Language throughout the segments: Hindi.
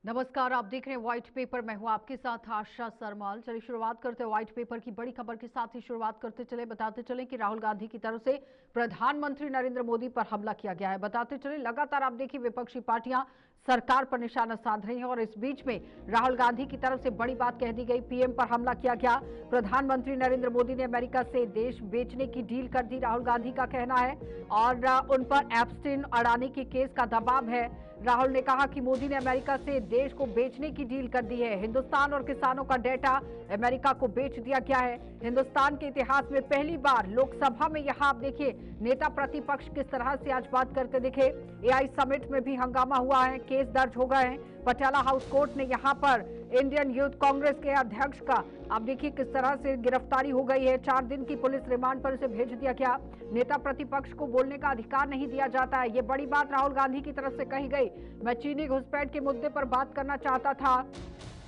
नमस्कार, आप देख रहे हैं व्हाइट पेपर। मैं हूं आपके साथ आशा सरमाल। चलिए शुरुआत करते हैं व्हाइट पेपर की बड़ी खबर के साथ ही शुरुआत करते चले। बताते चले कि राहुल गांधी की तरफ से प्रधानमंत्री नरेंद्र मोदी पर हमला किया गया है। बताते चले लगातार आप देखिए विपक्षी पार्टियां सरकार पर निशाना साध रही हैं और इस बीच में राहुल गांधी की तरफ से बड़ी बात कह दी गई। पीएम पर हमला किया गया। प्रधानमंत्री नरेंद्र मोदी ने अमेरिका से देश बेचने की डील कर दी, राहुल गांधी का कहना है। और उन पर एप्स्टीन अडानी के केस का दबाव है। राहुल ने कहा कि मोदी ने अमेरिका से देश को बेचने की डील कर दी है। हिंदुस्तान और किसानों का डेटा अमेरिका को बेच दिया गया है। हिंदुस्तान के इतिहास में पहली बार लोकसभा में यहां आप देखिए नेता प्रतिपक्ष किस तरह से आज बात करते दिखे। एआई समिट में भी हंगामा हुआ है, केस दर्ज हो गए हैं। पटियाला हाउस कोर्ट ने यहां पर इंडियन यूथ कांग्रेस के अध्यक्ष का आप देखिए किस तरह से गिरफ्तारी हो गई है। 4 दिन की पुलिस रिमांड पर उसे भेज दिया गया। नेता प्रतिपक्ष को बोलने का अधिकार नहीं दिया जाता है, ये बड़ी बात राहुल गांधी की तरफ से कही गई। मैं चीनी घुसपैठ के मुद्दे पर बात करना चाहता था।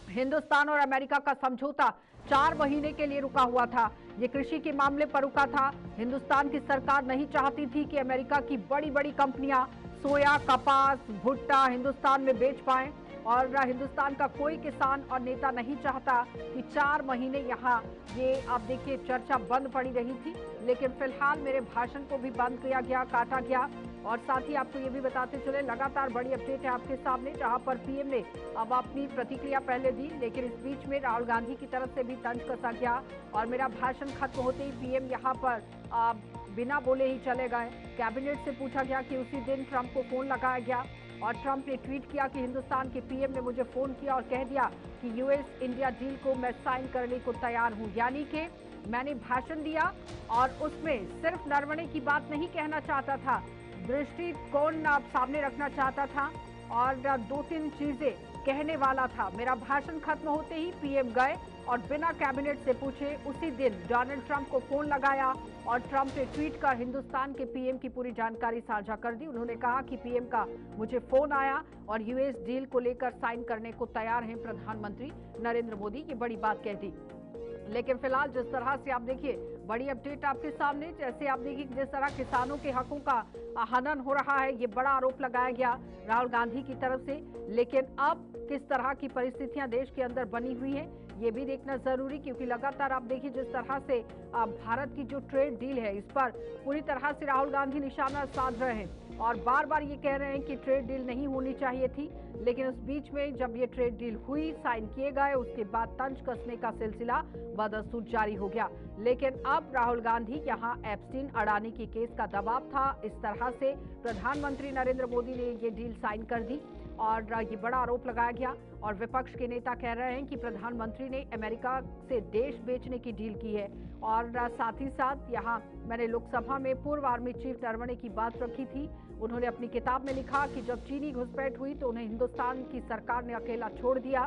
हिंदुस्तान और अमेरिका का समझौता 4 महीने के लिए रुका हुआ था। ये कृषि के मामले पर रुका था। हिंदुस्तान की सरकार नहीं चाहती थी कि अमेरिका की बड़ी बड़ी कंपनियां सोया, कपास, भुट्टा हिंदुस्तान में बेच पाएं। और हिंदुस्तान का कोई किसान और नेता नहीं चाहता कि 4 महीने यहाँ ये आप देखिए चर्चा बंद पड़ी रही थी। लेकिन फिलहाल मेरे भाषण को भी बंद किया गया, काटा गया। और साथ ही आपको ये भी बताते चले लगातार बड़ी अपडेट है आपके सामने, जहां पर पीएम ने अब अपनी प्रतिक्रिया पहले दी, लेकिन इस बीच में राहुल गांधी की तरफ से भी तंज कसा गया। और मेरा भाषण खत्म होते ही पीएम यहां पर बिना बोले ही चले गए। कैबिनेट से पूछा गया कि उसी दिन ट्रंप को फोन लगाया गया और ट्रंप ने ट्वीट किया कि हिंदुस्तान के पीएम ने मुझे फोन किया और कह दिया कि यूएस इंडिया डील को मैं साइन करने को तैयार हूं। यानी कि मैंने भाषण दिया और उसमें सिर्फ नरवणे की बात नहीं कहना चाहता था, दृष्टिकोण आप सामने रखना चाहता था और 2-3 चीजें कहने वाला था। मेरा भाषण खत्म होते ही पीएम गए और बिना कैबिनेट से पूछे उसी दिन डोनाल्ड ट्रंप को फोन लगाया और ट्रंप ने ट्वीट कर हिंदुस्तान के पीएम की पूरी जानकारी साझा कर दी। उन्होंने कहा कि पीएम का मुझे फोन आया और यूएस डील को लेकर साइन करने को तैयार हैं प्रधानमंत्री नरेंद्र मोदी, की बड़ी बात कह दी। लेकिन फिलहाल जिस तरह से आप देखिए बड़ी अपडेट आपके सामने, जैसे आप देखिए जिस तरह किसानों के हकों का हनन हो रहा है, ये बड़ा आरोप लगाया गया राहुल गांधी की तरफ से। लेकिन अब किस तरह की परिस्थितियां देश के अंदर बनी हुई है ये भी देखना जरूरी, क्योंकि लगातार आप देखिए जिस तरह से भारत की जो ट्रेड डील है इस पर पूरी तरह से राहुल गांधी निशाना साध रहे हैं और बार बार ये कह रहे हैं कि ट्रेड डील नहीं होनी चाहिए थी। लेकिन उस बीच में जब ये ट्रेड डील हुई, साइन किए गए, उसके बाद तंज कसने का सिलसिला बदस्तूर जारी हो गया। लेकिन अब राहुल गांधी यहाँ एप्स्टीन अडानी के केस का दबाव था, इस तरह से प्रधानमंत्री नरेंद्र मोदी ने ये डील साइन कर दी और ये बड़ा आरोप लगाया गया। और विपक्ष के नेता कह रहे हैं कि प्रधानमंत्री ने अमेरिका से देश बेचने की डील की है। और साथ ही साथ यहाँ मैंने लोकसभा में पूर्व आर्मी चीफ नरवणे की बात रखी थी। उन्होंने अपनी किताब में लिखा कि जब चीनी घुसपैठ हुई तो उन्हें हिंदुस्तान की सरकार ने अकेला छोड़ दिया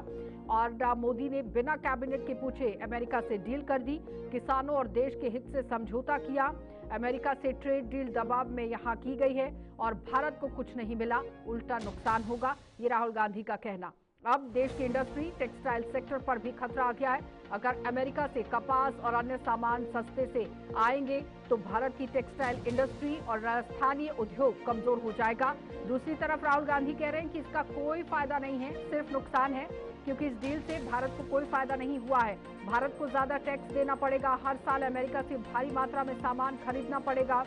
और मोदी ने बिना कैबिनेट के पूछे अमेरिका से डील कर दी, किसानों और देश के हित से समझौता किया। अमेरिका से ट्रेड डील दबाव में यहाँ की गई है और भारत को कुछ नहीं मिला, उल्टा नुकसान होगा, ये राहुल गांधी का कहना। अब देश की इंडस्ट्री टेक्सटाइल सेक्टर पर भी खतरा आ गया है। अगर अमेरिका से कपास और अन्य सामान सस्ते से आएंगे तो भारत की टेक्सटाइल इंडस्ट्री और स्थानीय उद्योग कमजोर हो जाएगा। दूसरी तरफ राहुल गांधी कह रहे हैं कि इसका कोई फायदा नहीं है, सिर्फ नुकसान है, क्योंकि इस डील से भारत को कोई फायदा नहीं हुआ है। भारत को ज्यादा टैक्स देना पड़ेगा, हर साल अमेरिका से भारी मात्रा में सामान खरीदना पड़ेगा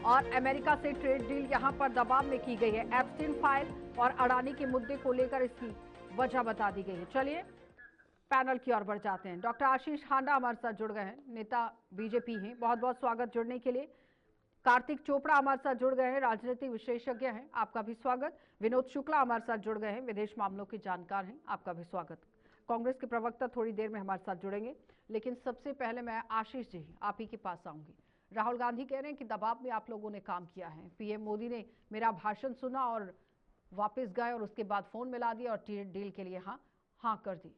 और अमेरिका से ट्रेड डील यहां पर दबाव में की गई है। एप्स्टीन फाइल और अडानी के मुद्दे को लेकर इसकी वजह बता दी गई है। चलिए पैनल की ओर बढ़ जाते हैं। डॉक्टर आशीष हांडा हमारे साथ जुड़ गए हैं, नेता बीजेपी हैं, बहुत बहुत स्वागत जुड़ने के लिए। कार्तिक चोपड़ा हमारे साथ जुड़ गए हैं, राजनीतिक विशेषज्ञ हैं, आपका भी स्वागत। विनोद शुक्ला हमारे साथ जुड़ गए हैं, विदेश मामलों के जानकार हैं, आपका भी स्वागत। कांग्रेस के प्रवक्ता थोड़ी देर में हमारे साथ जुड़ेंगे, लेकिन सबसे पहले मैं आशीष जी आप ही के पास आऊंगी। राहुल गांधी कह रहे हैं कि दबाव में आप लोगों ने काम किया है, पीएम मोदी ने मेरा भाषण सुना और वापस गए और उसके बाद फोन मिला दिया और डील के लिए हाँ कर दी।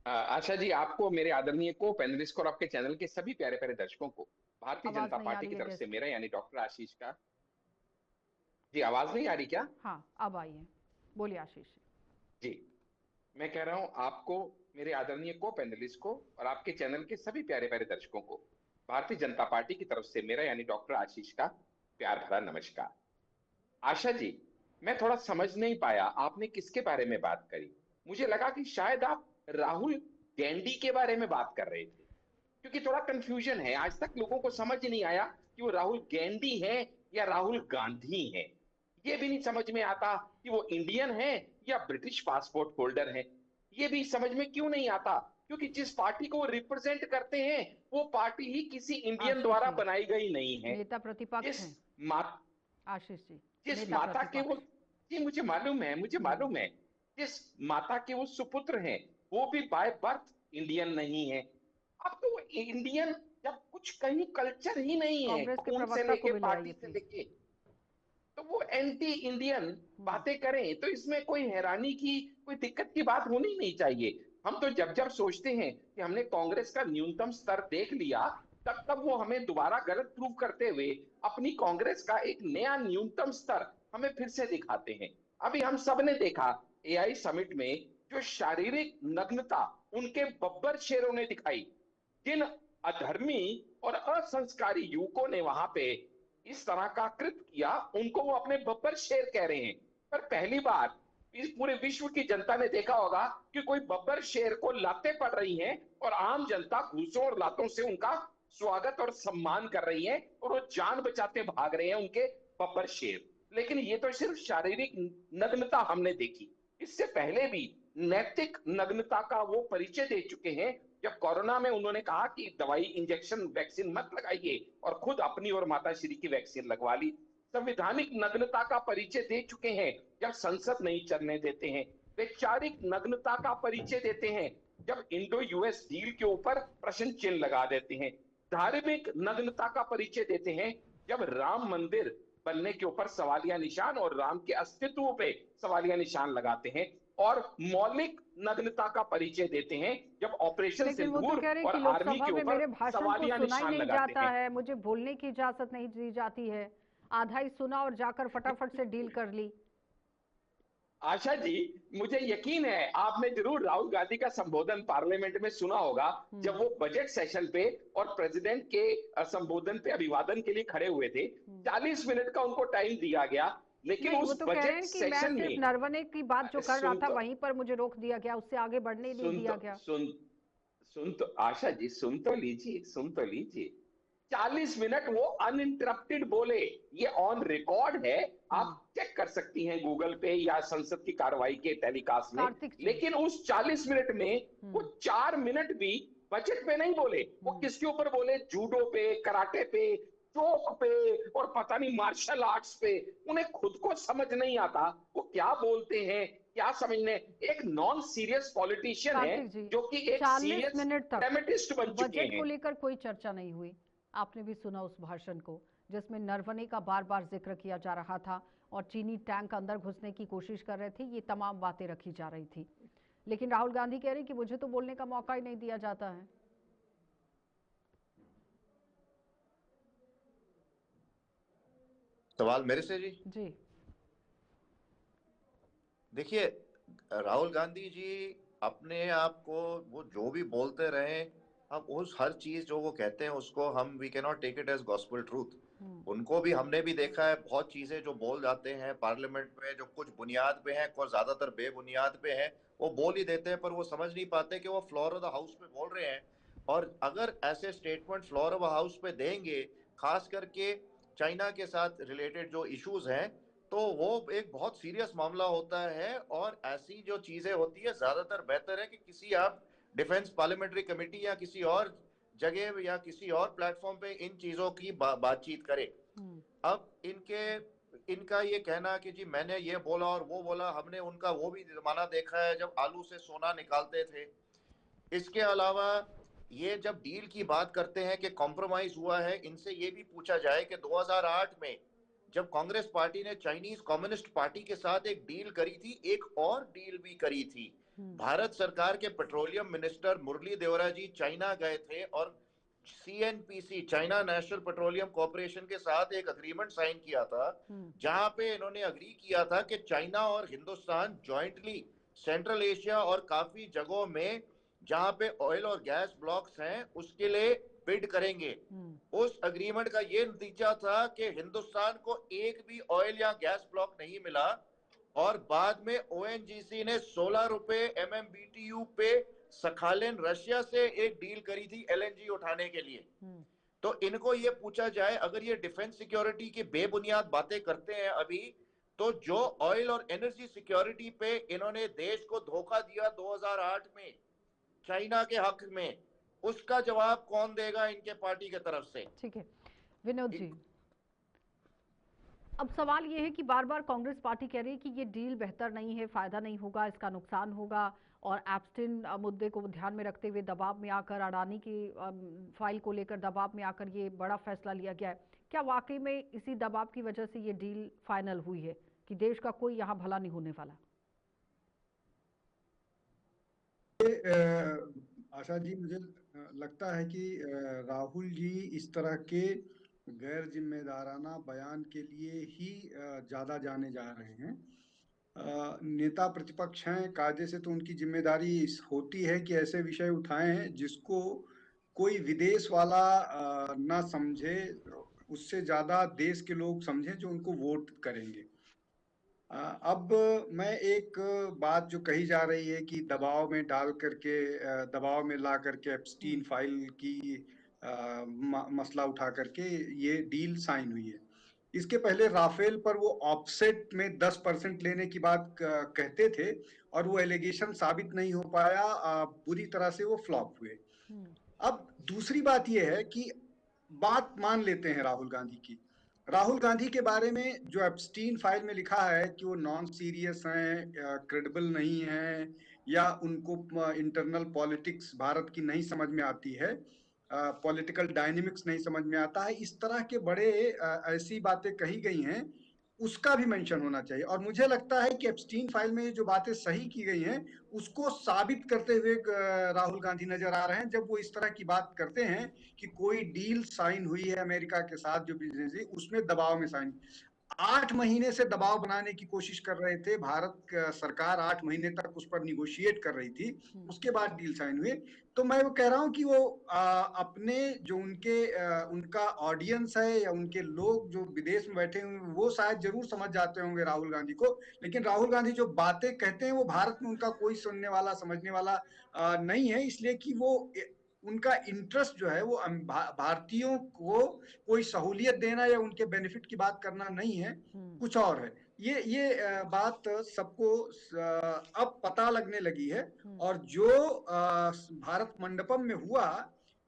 आशा जी, आपको, मेरे आदरणीय को पैनलिस्ट को और आपके चैनल के सभी प्यारे प्यारे दर्शकों को भारतीय आवाज जनता नहीं आ पार्टी रही की है तरफ से गेस्ट मेरा यानी डॉक्टर आशीष का। जी, आवाज नहीं आ रही क्या? हाँ अब आई है, बोलिए आशीष जी, मैं कह रहा हूं आपको, मेरे आदरणीय को पैनलिस्ट को और आपके चैनल के सभी प्यारे प्यारे दर्शकों को भारतीय जनता पार्टी की तरफ से मेरा यानी डॉक्टर आशीष का प्यार भरा नमस्कार। आशा जी, मैं थोड़ा समझ नहीं पाया आपने किसके बारे में बात करी। मुझे लगा कि शायद आप राहुल गैंडी के बारे में बात कर रहे थे, क्योंकि थोड़ा कंफ्यूजन है। आज तक लोगों को समझ नहीं आया कि वो राहुल गांधी है या राहुल गांधी है। ये भी नहीं समझ में आता कि वो इंडियन है या ब्रिटिश पासपोर्ट होल्डर है। ये भी समझ में क्यों नहीं आता, क्योंकि जिस पार्टी को वो रिप्रेजेंट करते हैं वो पार्टी ही किसी इंडियन आशीष द्वारा जी, बनाई गई नहीं है। नेता प्रतिपक्ष जिस हैं। मा, आशीष जी, जिस नेता माता के वो, प्रतिपक्ष। जी मुझे मालूम है, मुझे हम्म। मालूम है, जिस माता के वो सुपुत्र हैं वो भी बाय बर्थ इंडियन नहीं है। अब तो इंडियन जब कुछ कहीं कल्चर ही नहीं है, कांग्रेस के खून से प्रवक्ता को लेके भी ले आइए पार्टी से प्लीज। लेके, तो वो एंटी इंडियन हम्म। बातें करें तो इसमें कोई हैरानी की, कोई दिक्कत की बात होनी नहीं चाहिए। हम तो जब जब सोचते हैं कि हमने कांग्रेस का न्यूनतम स्तर देख लिया, तब तब वो हमें दोबारा गलत प्रूव करते हुए अपनी कांग्रेस का एक नया न्यूनतम स्तर हमें फिर से दिखाते हैं। अभी हम सब ने देखा एआई समिट में जो शारीरिक नग्नता उनके बब्बर शेरों ने दिखाई, जिन अधर्मी और असंस्कारी युवकों ने वहां पे इस तरह का कृत्य किया, उनको वो अपने बब्बर शेर कह रहे हैं। पर पहली बार इस पूरे विश्व की जनता ने देखा होगा कि कोई बब्बर शेर को लातें पड़ रही हैं और आम जनता घूसों और लातों से उनका स्वागत और सम्मान कर रही है और वो जान बचाते भाग रहे हैं उनके बब्बर शेर। लेकिन ये तो सिर्फ शारीरिक नग्नता हमने देखी, इससे पहले भी नैतिक नग्नता का वो परिचय दे चुके हैं। जब कोरोना में उन्होंने कहा कि दवाई इंजेक्शन वैक्सीन मत लगाइए और खुद अपनी और माताश्री की वैक्सीन लगवा ली। संवैधानिक नग्नता का परिचय दे चुके हैं जब संसद नहीं चलने देते हैं। वैचारिक नग्नता का परिचय देते हैं जब इंडो यूएस डील के ऊपर प्रश्न चिन्ह लगा देते हैं। धार्मिक नग्नता का परिचय देते हैं जब राम मंदिर बनने के ऊपर सवालिया निशान और राम के अस्तित्व पे सवालिया निशान लगाते हैं। और मौलिक नग्नता का परिचय देते हैं जब ऑपरेशन लेकिन वो तो सिंदूर कह रहे हैं और कि आर्मी लोकसभा के में ऊपर मेरे भाषण को सवालिया सुना ही निशान नहीं लगाते जाता हैं। है, मुझे बोलने की इजाजत नहीं दी जाती है। आधा ही सुना और जाकर फटाफट से डील कर ली। आशा जी, मुझे यकीन है आपने जरूर राहुल गांधी का संबोधन पार्लियामेंट में सुना होगा, हम्म। जब वो बजट सेशन पे और प्रेसिडेंट के संबोधन पे अभिवादन के लिए खड़े हुए थे। हम्म। 40 मिनट का उनको टाइम दिया गया, लेकिन नहीं, वो उस तो कह रहे बजट हैं कि मैं सेशन सिर्फ में, नरवणे की बात जो कर रहा सुन था तो वहीं पर मुझे रोक दिया गया, उससे आगे बढ़ने ही नहीं सुन दिया तो गया। सुन सुन तो आशा जी, सुन तो लीजिए, सुन तो लीजिए। 40 मिनट वो अनइंटरप्टेड बोले, ये ऑन रिकॉर्ड है। आप हम्म। चेक कर सकती हैं गूगल पे या संसद की कार्रवाई के टेलीकास्ट में। कार्तिक जी। लेकिन उस 40 मिनट में वो हम्म। 4 मिनट भी बजट पे नहीं बोले। वो हम्म। किसके ऊपर बोले? जूडो पे, कराटे पे, चोक पे और पता नहीं मार्शल आर्ट्स पे। उन्हें खुद को समझ नहीं आता वो क्या बोलते हैं, क्या समझने। एक नॉन सीरियस पॉलिटिशियन है कार्तिक जी, जो कि एक 40 सीरियस मिनट तक ड्रामेटिस्ट बन चुके बजट को हैं। लेकर कोई चर्चा नहीं हुई। आपने भी सुना उस भाषण को, जिसमें नरवणे का बार बार जिक्र किया जा रहा था और चीनी टैंक अंदर घुसने की कोशिश कर रहे थे, ये तमाम बातें रखी जा रही थी। लेकिन राहुल गांधी कह रहे हैं कि मुझे तो बोलने का मौका ही नहीं दिया जाता है। सवाल मेरे से जी। जी। देखिए, राहुल गांधी जी अपने आप को वो जो भी बोलते रहे, हम उस हर चीज जो वो कहते हैं उसको हम we can not take it as gospel truth. उनको भी हमने भी देखा है, बहुत चीजें जो बोल जाते हैं पार्लियामेंट में जो कुछ बुनियाद पे हैं, कुछ ज्यादातर बेबुनियाद पे हैं, वो बोल ही देते हैं, पर वो समझ नहीं पाते कि वो फ्लोर ऑफ द हाउस पे बोल रहे हैं। और अगर ऐसे statement floor of the house पे देंगे, खास करके चाइना के साथ रिलेटेड जो इश्यूज हैं, तो वो एक बहुत सीरियस मामला होता है। और ऐसी जो चीजें होती है, ज्यादातर बेहतर है कि किसी आप डिफेंस पार्लियामेंट्री कमेटी या किसी और जगह या किसी और प्लेटफॉर्म पे इन चीजों की बातचीत करें। अब इनका ये कहना कि जी मैंने ये बोला और वो बोला, हमने उनका वो भी जमाना देखा है जब आलू से सोना निकालते थे। इसके अलावा ये जब डील की बात करते हैं कि कॉम्प्रोमाइज हुआ है, इनसे ये भी पूछा जाए कि 2008 में जब कांग्रेस पार्टी ने चाइनीज कम्युनिस्ट पार्टी के साथ एक डील करी थी, एक और डील भी करी थी। भारत सरकार के पेट्रोलियम मिनिस्टर मुरली देवरा जी चाइना गए थे और सीएनपीसी, चाइना नेशनल पेट्रोलियम कॉर्पोरेशन के साथ एक अग्रीमेंट साइन किया था, जहां पे इन्होंने अग्री किया था कि चाइना और हिंदुस्तान जॉइंटली सेंट्रल एशिया और काफी जगहों में जहां पे ऑयल और गैस ब्लॉक्स हैं उसके लिए बिड करेंगे। उस अग्रीमेंट का ये नतीजा था कि हिंदुस्तान को एक भी ऑयल या गैस ब्लॉक नहीं मिला और बाद में ओएनजीसी ने 16 रुपए MMBTU पे सखालिन रशिया से एक डील करी थी एलएनजी उठाने के लिए। तो इनको ये पूछा जाए, अगर ये डिफेंस सिक्योरिटी की बेबुनियाद बातें करते हैं अभी, तो जो ऑयल और एनर्जी सिक्योरिटी पे इन्होंने देश को धोखा दिया 2008 में चाइना के हक में, उसका जवाब कौन देगा इनके पार्टी की तरफ से? ठीक है विनोद जी, अब सवाल ये है कि बार बार कांग्रेस पार्टी कह रही है कि ये डील बेहतर नहीं है, फायदा नहीं होगा, इसका नुकसान होगा, और एप्स्टिन मुद्दे को ध्यान में रखते हुए दबाव में आकर अडानी की फाइल को लेकर दबाव में आकर ये बड़ा फैसला लिया गया है। क्या वाकई में इसी दबाव की वजह से ये डील फाइनल हुई है कि देश का कोई यहाँ भला नहीं होने वाला? आशा जी, मुझे लगता है कि राहुल जी इस तरह के गैर जिम्मेदाराना बयान के लिए ही ज्यादा जाने जा रहे हैं। नेता प्रतिपक्ष हैं, कायदे से तो उनकी जिम्मेदारी होती है कि ऐसे विषय उठाए हैं जिसको कोई विदेश वाला ना समझे, उससे ज्यादा देश के लोग समझें जो उनको वोट करेंगे। अब मैं एक बात जो कही जा रही है कि दबाव में डाल करके, दबाव में ला करके एप्स्टीन फाइल की मसला उठा करके ये डील साइन हुई है। इसके पहले राफेल पर वो ऑफसेट में 10% लेने की बात कहते थे और वो एलिगेशन साबित नहीं हो पाया, बुरी तरह से वो फ्लॉप हुए। अब दूसरी बात ये है कि बात मान लेते हैं राहुल गांधी की। राहुल गांधी के बारे में जो एप्स्टीन फाइल में लिखा है कि वो नॉन सीरियस हैं, क्रेडिबल नहीं हैं, या उनको इंटरनल पॉलिटिक्स भारत की नहीं समझ में आती है, पॉलिटिकल डायनेमिक्स नहीं समझ में आता है, इस तरह के बड़े ऐसी बातें कही गई हैं, उसका भी मेंशन होना चाहिए। और मुझे लगता है कि एप्स्टीन फाइल में जो बातें सही की गई हैं उसको साबित करते हुए राहुल गांधी नजर आ रहे हैं जब वो इस तरह की बात करते हैं कि कोई डील साइन हुई है अमेरिका के साथ जो बिजनेस है उसमें दबाव में साइन। 8 महीने से दबाव बनाने की कोशिश कर रहे थे, भारत सरकार 8 महीने तक उस पर निगोशिएट कर रही थी, उसके बाद डील साइन हुए। तो मैं वो कह रहा हूं कि वो अपने जो उनका ऑडियंस है या उनके लोग जो विदेश में बैठे हुए वो शायद जरूर समझ जाते होंगे राहुल गांधी को, लेकिन राहुल गांधी जो बातें कहते हैं वो भारत में उनका कोई सुनने वाला समझने वाला नहीं है, इसलिए कि वो उनका इंटरेस्ट जो है वो भारतीयों को कोई सहूलियत देना या उनके बेनिफिट की बात करना नहीं है, कुछ और है। ये बात सबको अब पता लगने लगी है, और जो भारत मंडपम में हुआ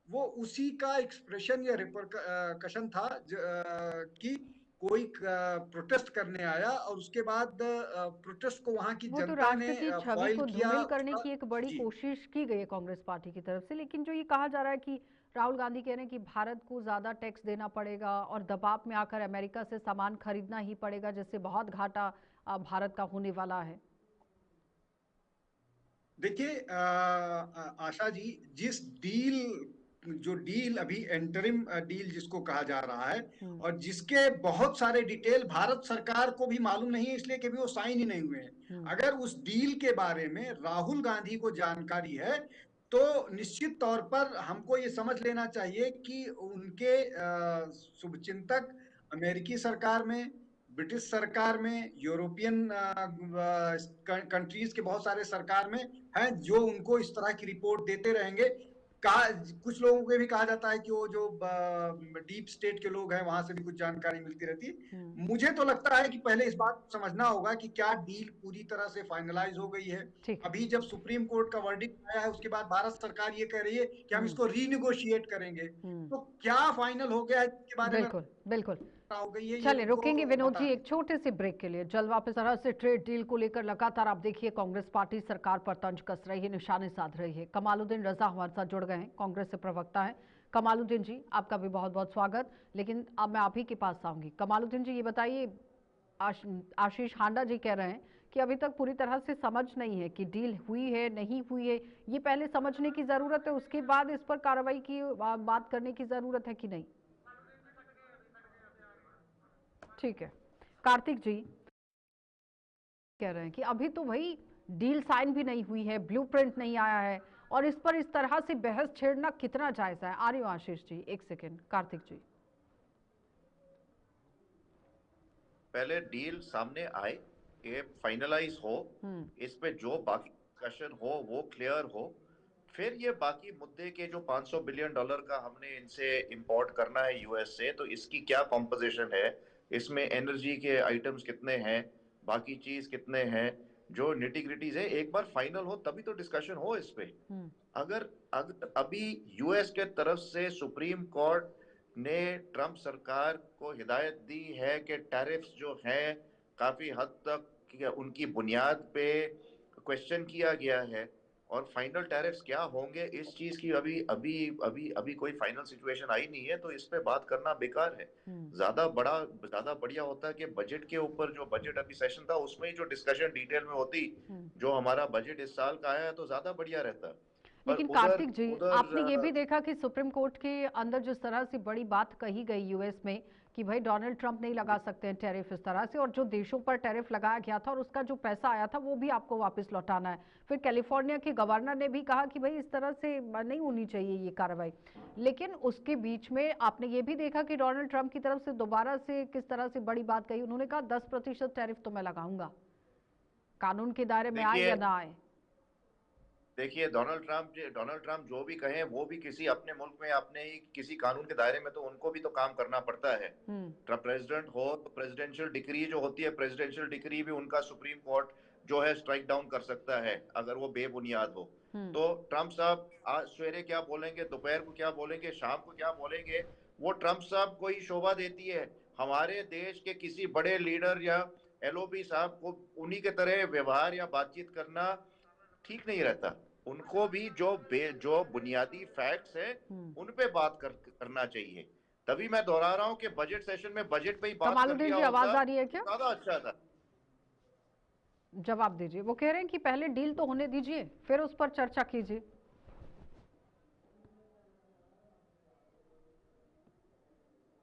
वो उसी का एक्सप्रेशन या रिपरकशन था कि कोई प्रोटेस्ट करने आया और उसके बाद प्रोटेस्ट को वहां की जनता ने छवि को धूमिल करने की एक बड़ी कोशिश की गई है कांग्रेस पार्टी की तरफ से। लेकिन जो ये कहा जा रहा है कि राहुल गांधी कह रहे हैं कि भारत को ज्यादा टैक्स देना पड़ेगा और दबाव में आकर अमेरिका से सामान खरीदना ही पड़ेगा, जिससे बहुत घाटा भारत का होने वाला है। देखिए आशा जी, जो डील अभी एंटरिम डील जिसको कहा जा रहा है और जिसके बहुत सारे डिटेल भारत सरकार को भी मालूम नहीं है, इसलिए कि भी वो साइन ही नहीं हुए हैं। अगर उस डील के बारे में राहुल गांधी को जानकारी है तो निश्चित तौर पर हमको ये समझ लेना चाहिए कि उनके शुभचिंतक अमेरिकी सरकार में, ब्रिटिश सरकार में, यूरोपियन कंट्रीज के बहुत सारे सरकार में हैं जो उनको इस तरह की रिपोर्ट देते रहेंगे। कुछ लोगों को भी कहा जाता है कि वो जो डीप स्टेट के लोग हैं वहां से भी कुछ जानकारी मिलती रहती है। मुझे तो लगता है कि पहले इस बात को समझना होगा कि क्या डील पूरी तरह से फाइनलाइज हो गई है। अभी जब सुप्रीम कोर्ट का वर्डिक्ट आया है उसके बाद भारत सरकार ये कह रही है कि हम इसको रीनिगोशिएट करेंगे, तो क्या फाइनल हो गया है इसके बारे में? बिल्कुल चलिए रुकेंगे विनोद जी एक छोटे से ब्रेक के लिए। जल्द वापस आ रहा है। ट्रेड डील को लेकर लगातार आप देखिए कांग्रेस पार्टी सरकार पर तंज कस रही है, निशाने साध रही है। कमालुद्दीन रजा हमारे साथ जुड़ गए हैं, कांग्रेस से प्रवक्ता हैं। कमालुद्दीन जी आपका भी बहुत बहुत स्वागत। लेकिन अब मैं आप ही के पास आऊंगी। कमालुद्दीन जी ये बताइए, आशीष हांडा जी कह रहे हैं कि अभी तक पूरी तरह से समझ नहीं है कि डील हुई है नहीं हुई है, ये पहले समझने की जरूरत है, उसके बाद इस पर कार्रवाई की बात करने की जरूरत है कि नहीं? ठीक है, कार्तिक जी कह रहे हैं कि अभी तो वही डील साइन भी नहीं हुई है, ब्लूप्रिंट नहीं आया है, और इस पर इस तरह से बहस छेड़ना कितना जायज है? आ रही हूं आशीष जी, एक सेकेंड। कार्तिक जी, पहले डील सामने आए, ये फाइनलाइज हो, इस पे जो बाकी डिस्कशन हो वो क्लियर हो, फिर ये बाकी मुद्दे के जो $500 बिलियन का हमने इनसे इंपोर्ट करना है यूएस से, तो इसकी क्या कॉम्पोजिशन है, इसमें एनर्जी के आइटम्स कितने हैं, बाकी चीज कितने हैं, जो निटी ग्रिटीज है एक बार फाइनल हो तभी तो डिस्कशन हो इस पे। अगर अगर अभी यूएस के तरफ से सुप्रीम कोर्ट ने ट्रंप सरकार को हिदायत दी है कि टैरिफ्स जो हैं काफी हद तक उनकी बुनियाद पे क्वेश्चन किया गया है, और फाइनल टैरिफ्स क्या होंगे इस चीज की अभी अभी अभी अभी कोई फाइनल सिचुएशन आई नहीं है, तो इस पे बात करना बेकार है। ज्यादा बढ़िया होता है कि बजट के ऊपर, जो बजट अभी सेशन था उसमें ही जो डिस्कशन डिटेल में होती, जो हमारा बजट इस साल का आया है, तो ज्यादा बढ़िया रहता। लेकिन कार्तिक जी, आपने ये भी देखा कि सुप्रीम कोर्ट के अंदर जिस तरह से बड़ी बात कही गई यूएस में कि भाई डोनाल्ड ट्रंप नहीं लगा सकते हैं टैरिफ इस तरह से, और जो देशों पर टैरिफ लगाया गया था और उसका जो पैसा आया था वो भी आपको वापस लौटाना है। फिर कैलिफोर्निया के गवर्नर ने भी कहा कि भाई इस तरह से नहीं होनी चाहिए ये कार्रवाई। लेकिन उसके बीच में आपने ये भी देखा कि डोनाल्ड ट्रंप की तरफ से दोबारा से किस तरह से बड़ी बात कही, उन्होंने कहा 10% टैरिफ तो मैं लगाऊंगा, कानून के दायरे में आए या ना आए। देखिए, डोनाल्ड ट्रंप जो भी कहें वो भी किसी अपने मुल्क में अपने ही किसी कानून के दायरे में, तो उनको भी तो काम करना पड़ता है। प्रेसिडेंट हो तो प्रेसिडेंशियल डिक्री जो होती है, प्रेसिडेंशियल डिक्री भी उनका सुप्रीम कोर्ट जो है स्ट्राइक डाउन कर सकता है अगर वो बेबुनियाद हो। तो ट्रंप साहब आज सवेरे क्या बोलेंगे, दोपहर को क्या बोलेंगे, शाम को क्या बोलेंगे, वो ट्रंप साहब को ही शोभा देती है। हमारे देश के किसी बड़े लीडर या एलओपी साहब को उन्हीं के तरह व्यवहार या बातचीत करना ठीक नहीं रहता। उनको भी जो बुनियादी फैक्ट्स है उन पे बात करना चाहिए। तभी मैं दोहरा रहा हूँ कि बजट सेशन में बजट पे ही बात कर लिया होता, आवाज आ रही है क्या? ज्यादा अच्छा था। जवाब दीजिए। वो कह रहे हैं कि पहले डील तो होने दीजिए, फिर उस पर चर्चा कीजिए।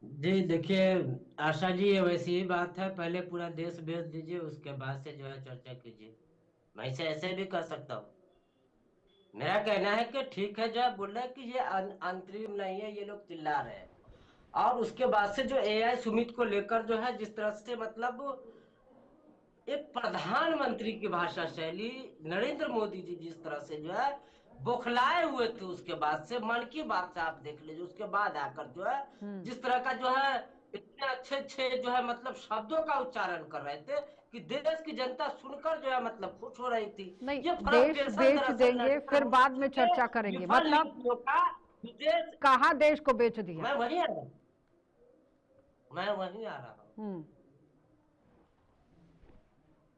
जी देखिए आशा जी, ये वैसी ही बात है, पहले पूरा देश बेच दीजिए, उसके बाद से जो है चर्चा कीजिए। मैं इसे ऐसे भी कर सकता हूँ। मेरा कहना है कि ठीक है, जो है बोल रहे हैं कि ये अंतरिम नहीं है, ये लोग चिल्ला रहे हैं, और उसके बाद से जो एआई सुमित को लेकर जो है जिस तरह से मतलब एक प्रधानमंत्री की भाषा शैली, नरेंद्र मोदी जी जिस तरह से जो है बौखलाए हुए थे, उसके बाद से मन की बात से आप देख लीजिए, उसके बाद आकर जो है जिस तरह का जो है इतने अच्छे जो है मतलब शब्दों का उच्चारण कर रहे थे कि देश की जनता सुनकर जो है मतलब खुश हो रही थी। नहीं, ये देश बेच देंगे फिर बाद में चर्चा करेंगे, मतलब कहाँ देश को बेच दिया। मैं वही आ रहा हूँ।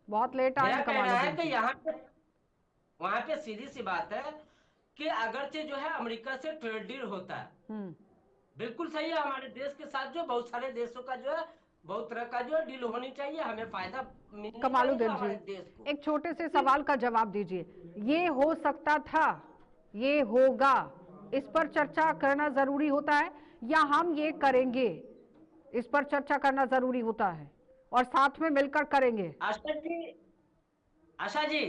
बहुत लेट आए। कहना है कि यहाँ पे वहाँ पे सीधी सी बात है कि अगरचे जो है अमेरिका से ट्रेड डील होता है, बिल्कुल सही है, हमारे देश के साथ जो बहुत सारे देशों का जो है बहुत तरह का जो डील होनी चाहिए, हमें फायदा कमालुद्दीन जी, एक छोटे से सवाल का जवाब दीजिए। ये हो सकता था, ये होगा, इस पर चर्चा करना जरूरी होता है, या हम ये करेंगे इस पर चर्चा करना जरूरी होता है और साथ में मिलकर करेंगे? आशा जी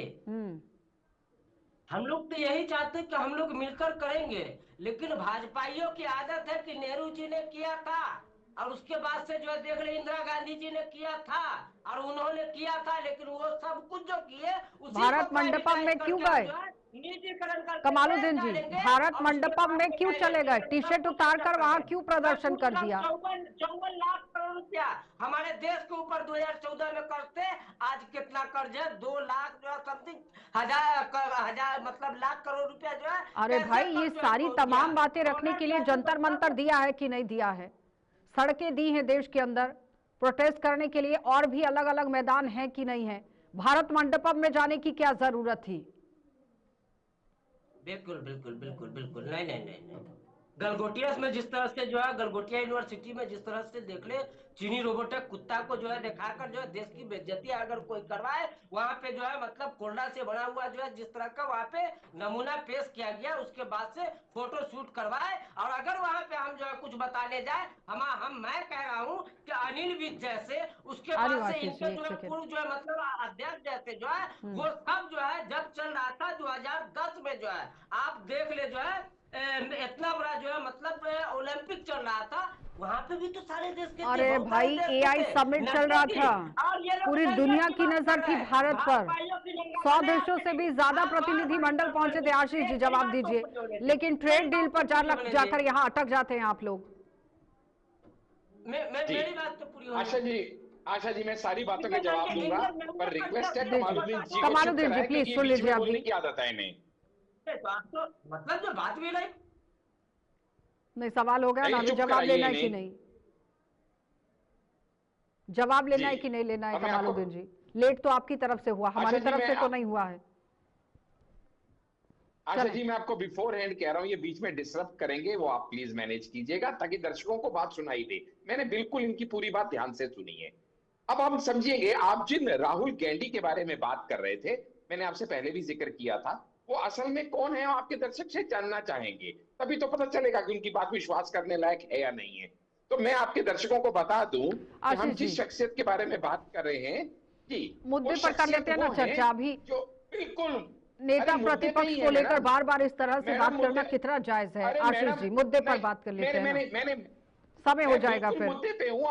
हम लोग तो यही चाहते हैं कि हम लोग मिलकर करेंगे, लेकिन भाजपाइयों की आदत है कि नेहरू जी ने किया था और उसके बाद से जो है देख रहे इंदिरा गांधी जी ने किया था और उन्होंने किया था, लेकिन वो सब कुछ जो किए भारत मंडपम में क्यों गए? कमालुद्दीन जी, भारत मंडपम में क्यों चले गए? टी शर्ट उतार कर वहाँ क्यों प्रदर्शन कर दिया? 54 लाख करोड़ रुपया हमारे देश के ऊपर 2014 में करते, आज कितना कर्ज है? 2 लाख जो है समथिंग हजार मतलब लाख करोड़ रुपया जो है। अरे भाई, ये सारी तमाम बातें रखने के लिए जंतर मंतर दिया है कि नहीं दिया है? सड़कें दी हैं देश के अंदर प्रोटेस्ट करने के लिए, और भी अलग अलग मैदान हैं कि नहीं है? भारत मंडपम में जाने की क्या जरूरत थी? बिल्कुल बिल्कुल बिल्कुल बिल्कुल नहीं। गलगोटिया में जिस तरह से जो है, गलगोटिया यूनिवर्सिटी में जिस तरह से देख ले, चीनी रोबोटिक कुत्ता को जो है दिखाकर जो है देश की बेइज्जती अगर कोई करवाए, वहाँ पे जो है मतलब कोयला से बना हुआ जो है जिस तरह का वहाँ पे नमूना पेश किया गया, उसके बाद से फोटो शूट करवाए, और अगर वहाँ पे हम जो है कुछ बताने जाए, मैं कह रहा हूँ कि अनिल विज जैसे, उसके बाद से इनके जो है पूर्व जो है मतलब अध्यक्ष जैसे जो है वो सब जो है जब चल रहा था 2010 में जो है आप देख ले जो है इतना बड़ा जो है मतलब ओलंपिक चल रहा था, वहां पे भी तो सारे देश के थे, अरे बहुत सारे भाई देश के एआई थे, समिट चल नब्बे रहा की। था, और ये लोग पूरी दंगल दुनिया की बात नजर कर थी रहे हैं, भारत पर। भाजपाइयों की दंगा 100 बने देशों से भी ज्यादा प्रतिनिधि मंडल पहुंचे थे। आशीष जी जवाब दीजिए, लेकिन ट्रेड डील पर जाकर यहाँ अटक जाते हैं आप लोग। जी मेरी बात तो पूरी होनी। आशा जी मैं सारी बातों के जवाब दूंगा, पर रिक्वेस्ट है दीजिए कमालुद्दीन जी को चुप कमालुद्दीन जी, कराएं, प्लीज क्योंकि सुन बीच लीजिए में अभी। बोलने की आदत है इन्हें। तो मतलब जो बात भी नहीं, सवाल हो गया ना, नहीं, अभी चुप जवाब कराइए लेना है कि इन्हें। नहीं? जवाब लेना जी है कि नहीं लेना है अब मैं आपको, कमालुद्दीन जी? लेट तो आपकी तरफ से हुआ, हमारी जी, तरफ से तो नहीं हुआ है। आशा चलें। जी मैं आपको बिफोर हैंड कह रहा हूं, ये बीच में डिस्टर्ब करेंगे, वो आप प्लीज मैनेज कीजिएगा ताकि दर्शकों को बात सुनाई दे। मैंने बिल्कुल इनकी पूरी बात ध्यान से सुनी है। अब हम समझिएंगे, आप जिन राहुल गांधी के बारे में बात कर रहे थे, मैंने आपसे पहले भी जिक्र किया था, वो असल में कौन है आपके दर्शक से जानना चाहेंगे, तभी तो पता चलेगा कि उनकी बात विश्वास करने लायक है या नहीं है। तो मैं आपके दर्शकों को बता दूं कि हम आशीष जी, जिस शख्सियत के बारे में बात कर रहे हैं जी, वो मुद्दे पर कर शख्सियत लेते हैं ना वो है चर्चा अभी। जो बिल्कुल, नेता अरे मुद्दे पे प्रतिपक्ष ही को है लेकर मैडम। बार बार इस तरह से मैडम बात करना मुद्दे, कितना जायज है? अरे आशीष मैडम जी, मुद्दे पर नहीं, बात कर लेते मैंने हैं ना, मैंने मैंने समय हो मैं जाएगा बिल्कुल फिर। मुद्दे पे हूँ।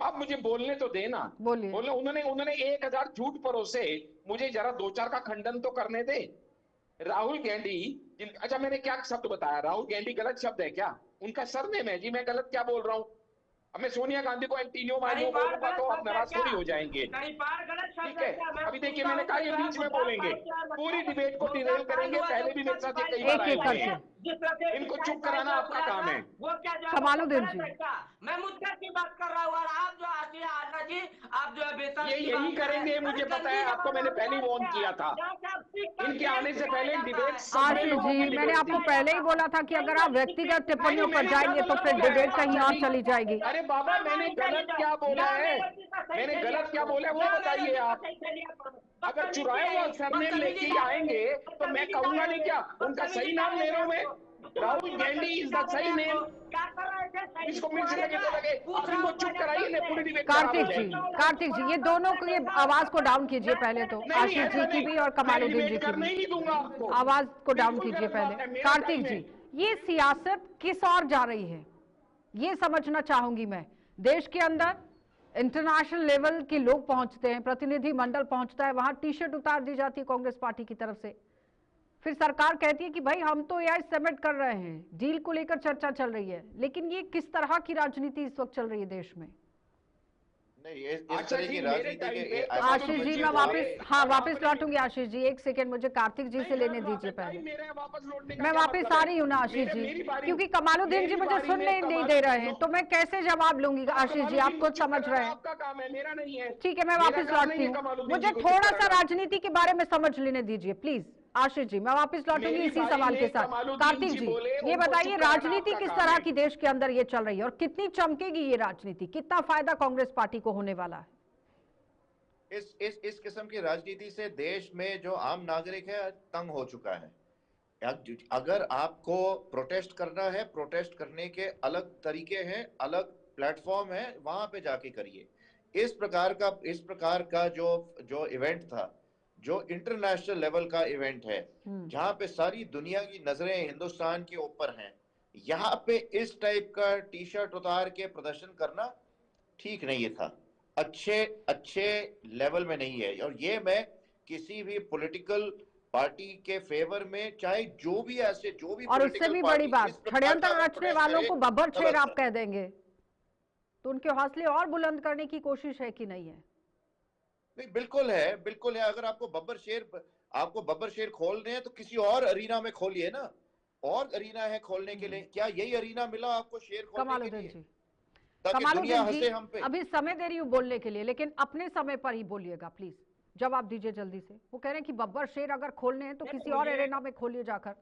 आप मुझे बोलने तो देना। बोलिए। बोलने उन्होंने उन्होंने 1000 झूठ परोसे, मुझे जरा दो चार का खंडन तो करने दे। राहुल गांधी अच्छा मैंने क्या शब्द बताया? राहुल गांधी गलत शब्द है क्या? उनका सरनेम है जी, मैं गलत क्या बोल रहा हूँ? अब मैं सोनिया गांधी को एंटीनियो मारियो करीपार बोलूंगा गलत तो आप शब्द है नाराज क्या? थोड़ी हो जाएंगे। करीपार गलत शब्द ठीक है है, क्या? मैं अभी देखिए पूछता मैंने हूँ कहा कि ये जो है बीच में मुद्दा बोलेंगे, फाइल किया पूरी मतलब डिबेट को जो डिरेल मुद्दा फाइल करेंगे। हुआ जो पहले भी उसका मेरे साथ ये फाइल कई होना बार एक आए एक हुए करके। हैं। चाहिए, जिस तरह से इनको PCI चुप फाइल कराना जो आपका खुला काम था है। वो क्या जो है वो कमालुद्दीन गलत जी, है क्या? मैं मुद्दा की बात कर रहा हूँ और आप जो आशीष आशा जी आप जो है बेतर्क ये की यही बात कर रहे करेंगे, हैं। अरे मुझे पता गंदी है, आपको जबान मैंने और पहले ही क्या वार्न किया था। जहाँ से आप सीख कर इनके तेल आने से सिखाया पहले जाता डिबेट है, सबने आशीष लोगों की जी, मैंने डिबेट आपको थी। पहले ही बोला था कि अगर आप व्यक्तिगत टिप्पणियों पर जाएंगे तो फिर डिबेट कहीं और चली जाएगी। अरे बाबा मैंने गलत क्या बोला है? मैंने गलत क्या बोला है वो बताइए आप। अगर चुराया हुआ सरनेम लेके ही आएंगे तो मैं कहूंगा नहीं क्या उनका सही नाम ले रहा हूं मैं? राहुल गांधी इज द सही नेम। इसको मिर्च लगे तो लगे, आप इनको चुप कराइए ना, पूरी डिबेट खराब हो जाएगी। कार्तिक जी, ये दोनों की आवाज को डाउन कीजिए पहले तो, नहीं नहीं आशीष ऐसा जी की नहीं, भी और मैं कमालुद्दीन जी डिबेट की करने भी। ही नहीं दूंगा आपको। आवाज को डाउन बिल्कुल कीजिए गलत पहले। बात है, मेरा कार्तिक टाइम जी, है। ये सियासत किस और जा रही है, ये समझना चाहूंगी मैं। देश के अंदर इंटरनेशनल लेवल के लोग पहुंचते हैं, प्रतिनिधि मंडल पहुंचता है, वहां टी शर्ट उतार दी जाती है कांग्रेस पार्टी की तरफ से। फिर सरकार कहती है कि भाई हम तो एआई समिट कर रहे हैं, डील को लेकर चर्चा चल रही है। लेकिन ये किस तरह की राजनीति इस वक्त चल रही है देश में? नहीं, इस अच्छा तरह जी, की मेरे राजनीति टाइम के पे ऐसा आशीष कमालुद्दीन जी, जी मैं बोले और वापस आपने, लौटूंगी। आशीष जी एक सेकंड, मुझे कार्तिक जी से नहीं लेने गलत बात दीजिए है भाई, पहले। मेरे वापस लौटने का मैं क्या वापस मतलब आ है? रही हूँ ना आशीष जी, मेरी बारी, क्योंकि कमालुद्दीन जी मेरी मुझे बारी सुनने में ही नहीं कमाल दे रहे हैं, नो, तो मैं कैसे जवाब लूंगी? आशीष जी, आप कमालुद्दीन को कुछ चुप समझ रहे कराना हैं? आपका काम है, मेरा नहीं है। ठीक है, मैं मेरा वापस काम लौटती नहीं है हूँ। कमालुद्दीन मुझे जी को चुप थोड़ा सा कराना। राजनीति के बारे में समझ लेने दीजिए प्लीज। आशीष जी, मैं वापस लौटूंगी मेरी इसी बारी सवाल में के साथ। कमालुद्दीन कार्तिक जी जी, बोले, ये उनको बताइए चुप कराना राजनीति आपका किस काम तरह है। की देश के अंदर ये चल रही है और कितनी चमकेगी ये राजनीति, कितना फायदा कांग्रेस पार्टी को होने वाला है? इस किस्म की राजनीति से देश में जो आम नागरिक है तंग हो चुका है। अगर आपको प्रोटेस्ट करना है, प्रोटेस्ट करने के अलग तरीके हैं, अलग प्लेटफॉर्म है, वहां पे जाके करिए। इस प्रकार का जो इवेंट था, जो इंटरनेशनल लेवल का इवेंट है, जहां पे सारी दुनिया की नजरें हिंदुस्तान के ऊपर हैं, यहाँ पे इस टाइप का टी शर्ट उतार के प्रदर्शन करना ठीक नहीं था, अच्छे लेवल में नहीं है। और ये मैं किसी भी पॉलिटिकल पार्टी के फेवर में, चाहे जो भी और उससे भी बड़ी बात, षड्यंत्र रचने वालों को बब्बर शेर आप कह देंगे तो उनके हौसले और बुलंद करने की कोशिश है कि नहीं है? नहीं, बिल्कुल है। अगर आपको बब्बर शेर खोलने हैं तो किसी और अरीना में खोलिए ना। और अरीना है खोलने के लिए, क्या यही अरीना मिला आपको शेर खोलने के लिए? कमालुद्दीन जी, अभी समय दे रही हूँ बोलने के लिए, लेकिन अपने समय पर ही बोलिएगा प्लीज। जवाब दीजिए जल्दी से। वो कह रहे हैं कि बब्बर शेर अगर खोलने हैं तो किसी और एरेना में खोलिए जाकर।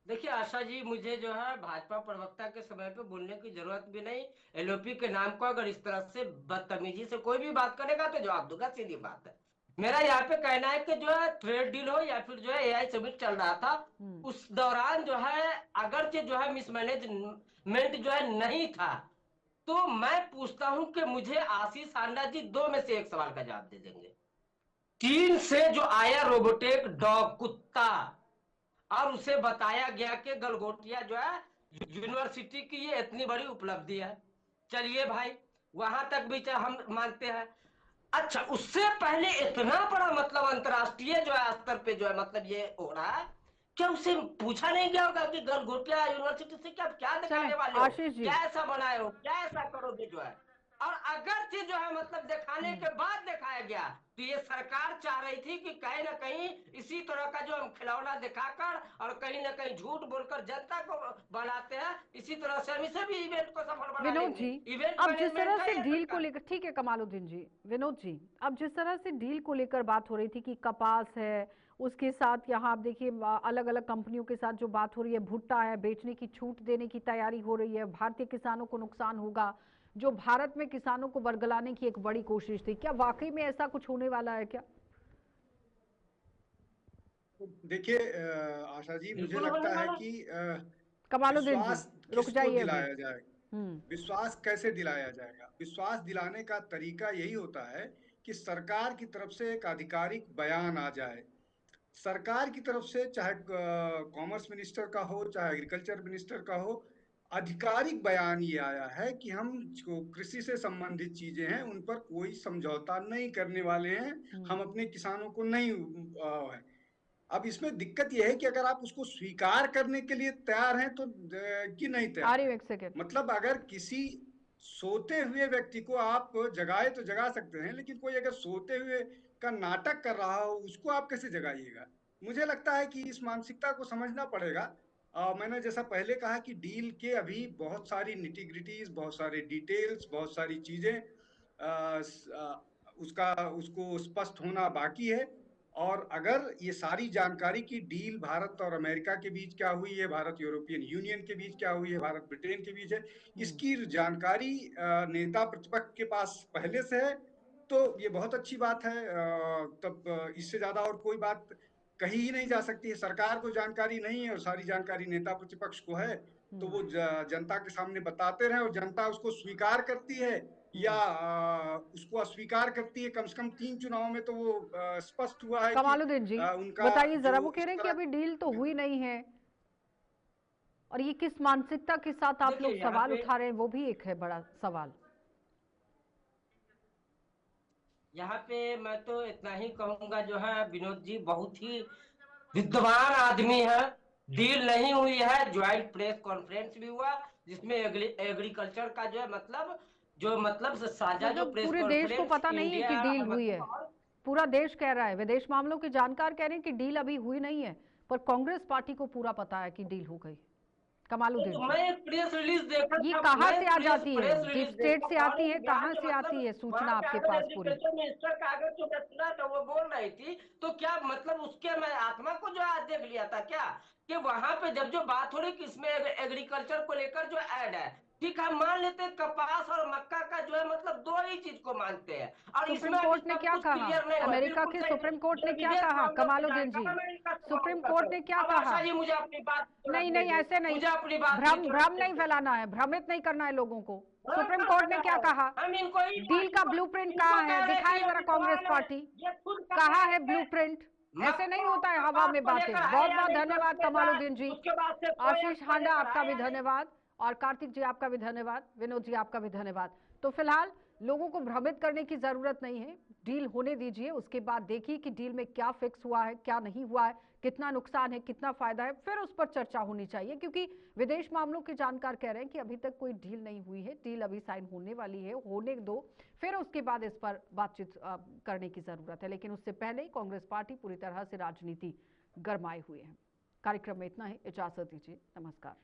देखिए आशा जी, मुझे जो है भाजपा प्रवक्ता के समय पे बोलने की जरूरत भी नहीं। एलओपी के नाम को अगर इस तरह से बदतमीजी से कोई भी बात करेगा तो जवाब दूंगा, सीधी बात है। मेरा यहाँ पे कहना है कि जो है ट्रेड डील हो या फिर जो है एआई समिट चल रहा था, उस दौरान जो है अगरचे जो है मिसमैनेजमेंट जो है नहीं था, तो मैं पूछता हूं कि मुझे आशीष आंडा जी दो में से एक सवाल का जवाब दे देंगे। चीन से जो आया रोबोटिक डॉग कुत्ता, और उसे बताया गया कि गलगोटिया जो है यूनिवर्सिटी की ये इतनी बड़ी उपलब्धि है। चलिए भाई, वहां तक भी हम मानते हैं। अच्छा, उससे पहले इतना बड़ा मतलब अंतर्राष्ट्रीय जो है स्तर पे जो है मतलब ये हो रहा है, क्या उसे पूछा नहीं गया होगा कि गलगोटिया यूनिवर्सिटी से क्या क्या चलें दिखाने वाले हो, आशीष जी, क्या ऐसा बनाए हो, क्या ऐसा करोगे जो है। और अगर से जो है मतलब दिखाने के बाद दिखाया गया, तो ये सरकार चाह रही थी कि कहीं ना कहीं इसी तरह का जो हम खिलौना दिखाकर और कहीं ना कहीं झूठ बोलकर जनता को बनाते हैं, इसी तरह से हम इसे भी इवेंट को सफल बना विनोद लेंगे। जी, इवेंट अब जिस तरह मैनेजमेंट से है ये डील को सरकार। लेकर, ठीक है कमालुद्दीन जी, विनोद जी, अब जिस तरह से डील को लेकर बात हो रही थी कि कपास है, उसके साथ यहाँ आप देखिए अलग अलग कंपनियों के साथ जो बात हो रही है, भुट्टा है, बेचने की छूट देने की तैयारी हो रही है, भारतीय किसानों को नुकसान होगा, जो भारत में किसानों को बरगलाने की एक बड़ी कोशिश थी, क्या वाकई में ऐसा कुछ होने वाला है क्या? देखिए आशा जी, मुझे बिल्कुल होने लगता है वाला। कि कमालुद्दीन जी, विश्वास रुक किसको जाइए अभी। दिलाया जाएगा, विश्वास कैसे दिलाया जाएगा? विश्वास दिलाने का तरीका यही होता है कि सरकार की तरफ से एक आधिकारिक बयान आ जाए। सरकार की तरफ से, चाहे कॉमर्स मिनिस्टर का हो, चाहे एग्रीकल्चर मिनिस्टर का हो, आधिकारिक बयान ये आया है कि हम जो कृषि से संबंधित चीजें हैं उन पर कोई समझौता नहीं करने वाले हैं, हम अपने किसानों को नहीं है। अब इसमें दिक्कत यह है कि अगर आप उसको स्वीकार करने के लिए तैयार हैं तो कि नहीं आ तैयार रही है। हूँ, एक सेकेंड। मतलब अगर किसी सोते हुए व्यक्ति को आप जगाए तो जगा सकते हैं, लेकिन कोई अगर सोते हुए का नाटक कर रहा हो उसको आप कैसे जगाइएगा? मुझे लगता है कि इस मानसिकता को समझना पड़ेगा। मैंने जैसा पहले कहा कि डील के अभी बहुत सारी निटिग्रिटीज, बहुत सारे डिटेल्स, बहुत सारी चीजें उसका उसको स्पष्ट होना बाकी है। और अगर ये सारी जानकारी की डील भारत और अमेरिका के बीच क्या हुई है, भारत यूरोपियन यूनियन के बीच क्या हुई है, भारत ब्रिटेन के बीच है, इसकी जानकारी नेता प्रतिपक्ष के पास पहले से है, तो ये बहुत अच्छी बात है। तब इससे ज्यादा और कोई बात कही ही नहीं जा सकती है। सरकार को जानकारी नहीं है और सारी जानकारी नेता प्रतिपक्ष को है, तो वो जनता के सामने बताते रहे और जनता उसको स्वीकार करती है या उसको अस्वीकार करती है। कम से कम 3 चुनाव में तो वो स्पष्ट हुआ है कि कमालुद्दीन जी, उनका बताइए जरा, वो जो कह इस रहे हैं कि तरह अभी डील तो हुई नहीं है, और ये किस मानसिकता के साथ आप देखिए लोग यहाँ सवाल पे उठा रहे हैं, वो भी एक है बड़ा सवाल। यहाँ पे मैं तो इतना ही कहूंगा, जो है विनोद जी बहुत ही विद्वान आदमी है। डील नहीं हुई है, ज्वाइंट प्रेस कॉन्फ्रेंस भी हुआ जिसमें एग्रीकल्चर का जो है मतलब साझा जो मतलब प्रेस पूरे देश को कॉन्फ्रेंस पता नहीं है कि इंडिया डील और हुई है, मतलब पूरा देश कह रहा है, विदेश मामलों के जानकार कह रहे हैं कि डील अभी हुई नहीं है, पर कांग्रेस पार्टी को पूरा पता है कि डील हो गई। कमालुद्दीन जी, मैं एक प्रेस रिलीज देखा ये था, कहाँ मैं से एक आ प्रेस जाती है? प्रेस डीप रिलीज स्टेट देखा से था आती है, बिहार कहाँ के से आती है वहां सूचना पे आपके अगर पास पूरी? एग्रीकल्चर मिनिस्टर का अगर जो मैं सुना था वो बोल रही थी, तो क्या मतलब उसके मैं आत्मा को जो आज देख लिया था क्या, कि वहां पे जब जो बात हो रही कि इसमें एग्रीकल्चर को लेकर जो ऐड है, ठीक है मान लेते हैं, कपास और मक्का का जो है मतलब दो ही चीज को मानते हैं, और सुप्रीम इसमें अभी कोर्ट ने सब क्या कुछ कहा? क्लियर नहीं हुआ। अमेरिका बिल्कुल के सही, सुप्रीम कोर्ट ने ये क्या विदेश कहा मामलों के कमालुद्दीन जी? जानकार मैं इनका सवाल सुप्रीम करता कोर्ट हूँ। ने क्या अब कहा? आशा जी मुझे अपनी बात पूरा नहीं करने नहीं, दो, ऐसे नहीं, मुझे अपनी बात भ्रम पूरी भ्रम करने नहीं दो। फैलाना है, भ्रमित नहीं करना है लोगों को। हाँ, सुप्रीम कर कोर्ट ने रहा क्या है। कहा? हम इनको ही डील का ब्लूप्रिंट इनको कहाँ है? कह रहे हैं कि दिखाए ये जरा कांग्रेस विद्वान है, पार्टी, ये खुद कह कहाँ रहे है हैं ब्लूप्रिंट? ऐसे नहीं मक्का होता है और हवा कपास में को बातें। लेकर है बहुत या बहुत नहीं धन्यवाद कॉन्फ्रेंस है, कमालुद्दीन जी, उसके बाद से आशीष कोयत को हांडा लेकर आपका है भी या नहीं। धन्यवाद, और कार्तिक जी आपका भी धन्यवाद, विनोद जी आपका भी धन्यवाद। तो फिलहाल लोगों को भ्रमित करने की जरूरत नहीं है, डील होने दीजिए, उसके बाद देखिए कि डील में क्या फिक्स हुआ है, क्या नहीं हुआ है, कितना नुकसान है, कितना फायदा है, फिर उस पर चर्चा होनी चाहिए। क्योंकि विदेश मामलों के जानकार कह रहे हैं कि अभी तक कोई डील नहीं हुई है, डील अभी साइन होने वाली है, होने दो, फिर उसके बाद इस पर बातचीत करने की जरूरत है। लेकिन उससे पहले ही कांग्रेस पार्टी पूरी तरह से राजनीति गरमाए हुए है। कार्यक्रम में इतना ही, इजाजत दीजिए, नमस्कार।